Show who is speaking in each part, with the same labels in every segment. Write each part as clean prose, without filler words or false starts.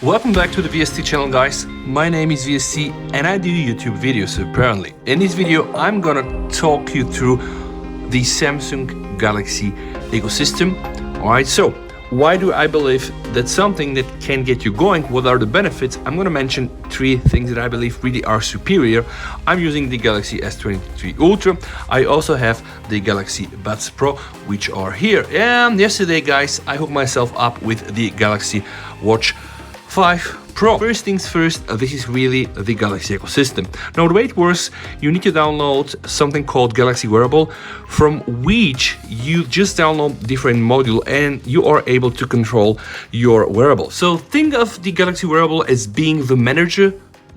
Speaker 1: Welcome back to the VST channel, guys. My name is VST and I do YouTube videos apparently. In this video I'm gonna talk you through the Samsung Galaxy ecosystem. Alright, so why do I believe that's something that can get you going? What are the benefits? I'm gonna mention three things that I believe really are superior. I'm using the Galaxy S23 Ultra. I also have the Galaxy Buds Pro, which are here. And yesterday, guys, I hooked myself up with the Galaxy Watch 5 Pro. First things first, this is really the Galaxy ecosystem. Now the way it works, you need to download something called Galaxy Wearable, from which you just download different module and you are able to control your wearable. So think of the Galaxy Wearable as being the manager,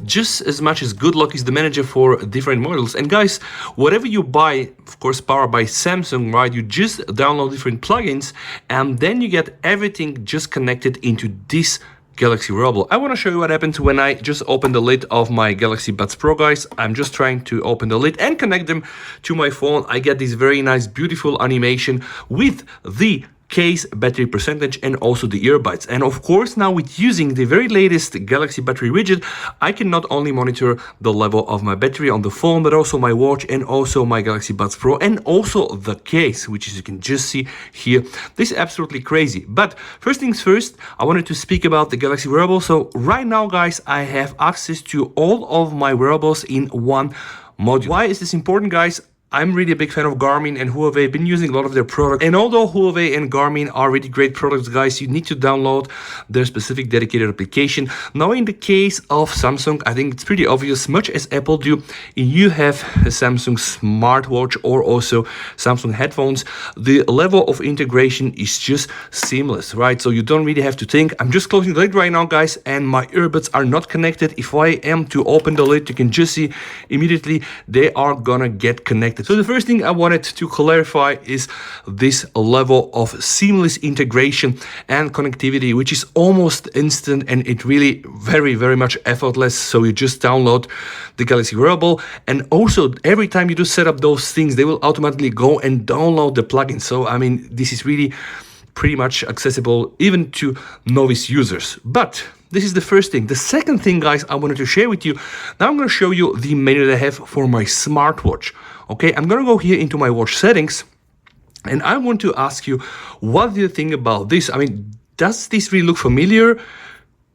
Speaker 1: just as much as Good Luck is the manager for different models. And guys, whatever you buy, of course powered by Samsung, right, you just download different plugins and then you get everything just connected into this Galaxy Wearable. I want to show you what happens when I just open the lid of my Galaxy Buds Pro, guys. I'm just trying to open the lid and connect them to my phone. I get this very nice, beautiful animation with the case, battery percentage, and also the earbuds. And of course, now with using the very latest Galaxy battery widget, I can not only monitor the level of my battery on the phone, but also my watch and also my Galaxy Buds Pro and also the case, which as you can just see here. This is absolutely crazy. But first things first, I wanted to speak about the Galaxy Wearable. So right now, guys, I have access to all of my wearables in one module. Why is this important, guys? I'm really a big fan of Garmin and Huawei. I've been using a lot of their products. And although Huawei and Garmin are really great products, guys, you need to download their specific dedicated application. Now, in the case of Samsung, I think it's pretty obvious, much as Apple do, you have a Samsung smartwatch or also Samsung headphones. The level of integration is just seamless, right? So you don't really have to think. I'm just closing the lid right now, guys, and my earbuds are not connected. If I am to open the lid, you can just see immediately they are gonna get connected. So the first thing I wanted to clarify is this level of seamless integration and connectivity, which is almost instant and it really very much effortless. So you just download the Galaxy Wearable, and also every time you do set up those things, they will automatically go and download the plugin. So I mean, this is really pretty much accessible even to novice users. But this is the first thing. The second thing, guys, I wanted to share with you. Now I'm going to show you the menu that I have for my smartwatch. Okay, I'm going to go here into my watch settings and I want to ask you, what do you think about this? I mean, does this really look familiar?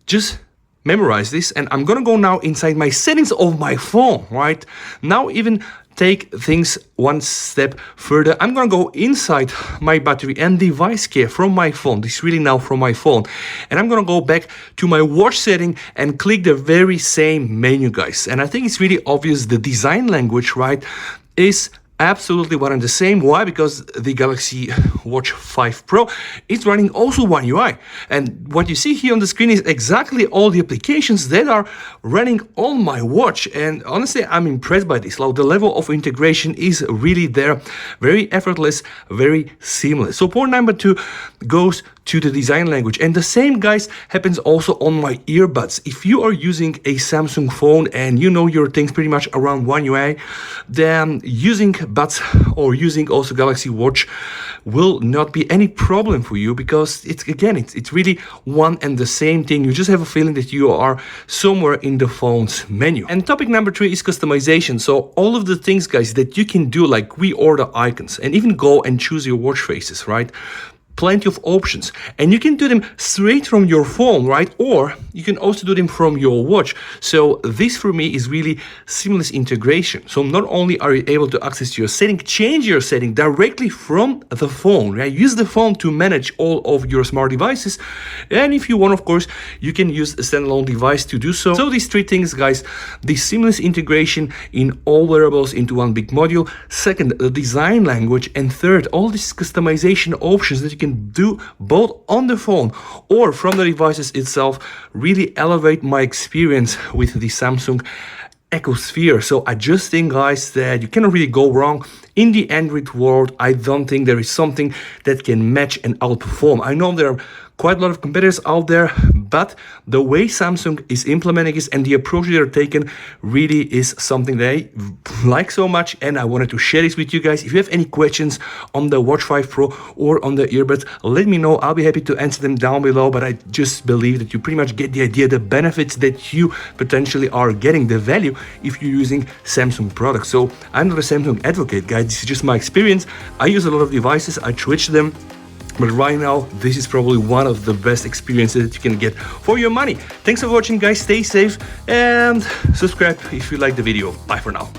Speaker 1: Just memorize this, and I'm gonna go now inside my settings of my phone, right? Now even take things one step further. I'm gonna go inside my battery and device care from my phone. This is really now from my phone. And I'm gonna go back to my watch setting and click the very same menu, guys. And I think it's really obvious the design language, right, is absolutely one and the same. Why? Because the Galaxy Watch 5 Pro is running also One UI. And what you see here on the screen is exactly all the applications that are running on my watch. And honestly, I'm impressed by this. Like, the level of integration is really there. Very effortless, very seamless. So point number two goes to the design language. And the same, guys, happens also on my earbuds. If you are using a Samsung phone and you know your things pretty much around One UI, then using Buds or using also Galaxy Watch will not be any problem for you, because it's really one and the same thing. You just have a feeling that you are somewhere in the phone's menu. And topic number three is customization. So all of the things, guys, that you can do, like reorder icons and even go and choose your watch faces, right? Plenty of options, and you can do them straight from your phone, right? Or you can also do them from your watch. So this for me is really seamless integration. So not only are you able to access your setting, change your setting directly from the phone, right? Use the phone to manage all of your smart devices, and if you want, of course, you can use a standalone device to do so. So these three things, guys: the seamless integration in all wearables into one big module, second, the design language, and third, all these customization options that you can do both on the phone or from the devices itself really elevate my experience with the Samsung ecosphere. So I just think, guys, that you cannot really go wrong in the Android world. I don't think there is something that can match and outperform. I know there are quite a lot of competitors out there, but the way Samsung is implementing this and the approach they're taking really is something that I like so much, and I wanted to share this with you guys. If you have any questions on the Watch 5 Pro or on the earbuds, let me know. I'll be happy to answer them down below, but I just believe that you pretty much get the idea, the benefits that you potentially are getting, the value if you're using Samsung products. So I'm not a Samsung advocate, guys. This is just my experience. I use a lot of devices, I switch them, but right now this is probably one of the best experiences that you can get for your money. Thanks for watching, guys. Stay safe and subscribe if you like the video. Bye for now.